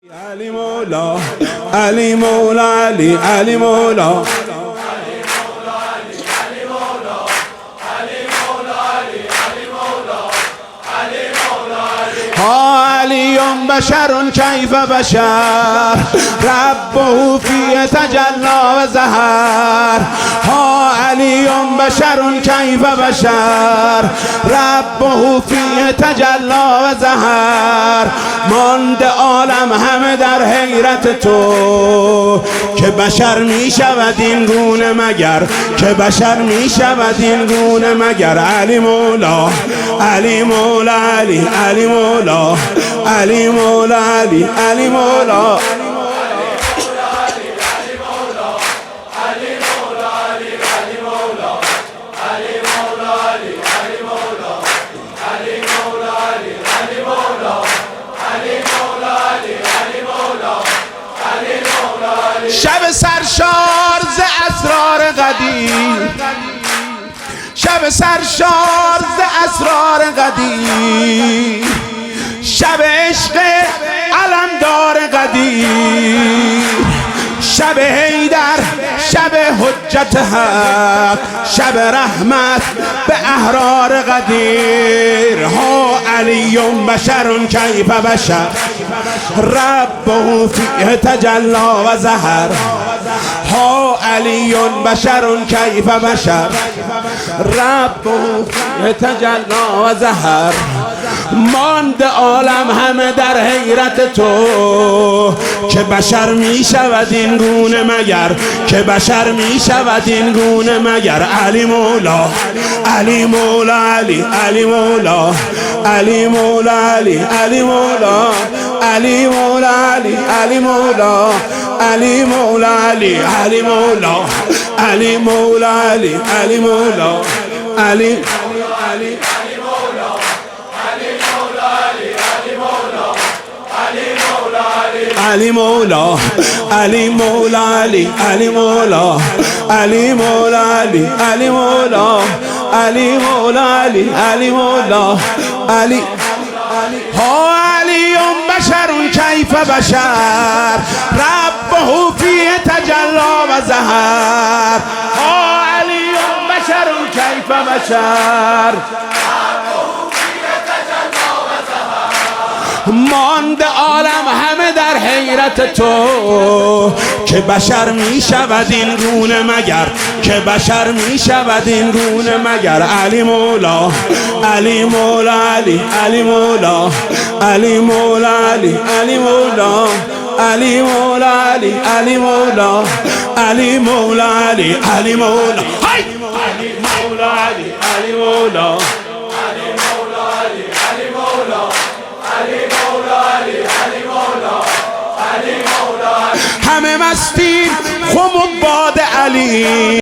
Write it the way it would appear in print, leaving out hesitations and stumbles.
علی مولا علی مولا علی علی مولا ها علی بشر کیف بشر ربه فی تجلی و ظهر ها علی بشر کیف بشر ربه فی تجلی و ظهر ماند عالم همه در حیرت تو که بشر می شود این گونه مگر که بشر می شود این گونه مگر علی مولا علی مولا علی علی مولا علی مولا علی علی مولا شب سرشار ز اسرار قدیم شب سرشار ز اسرار قدیم شب عشق علمدار قدیم شب حیدر شب حجت حق شب رحمت به احرار قدیر ها علی بشر کیف بشر ربه فیه تجلی و ظهر ها علی بشر کیف بشر ربه فیه تجلی و ظهر ماند عالم همه در حیرت تو که بشر می شود این گونه مگر که بشر می شود این گونه مگر علی مولا علی مولا علی علی مولا علی مولا علی علی مولا علی مولا علی علی مولا علی مولا علی علی مولا علی مولا علی علی مولا علی علی علی مولا علی مولا علی علی مولا علی مولا علی علی مولا علی مولا علی علی مولا علی ها علی بشر کیف بشر ربه فی تجلی و ظهر ها علی بشر کیف بشر ماند عالم همه در حیرت تو که بشر می شود این گونه مگر که بشر می شود این گونه مگر علی مولا علی مولا علی علی مولا علی مولا علی علی مولا علی مولا علی علی مولا علی مولا علی علی مولا علی مولا علی علی مولا همه مستیم خم باد علی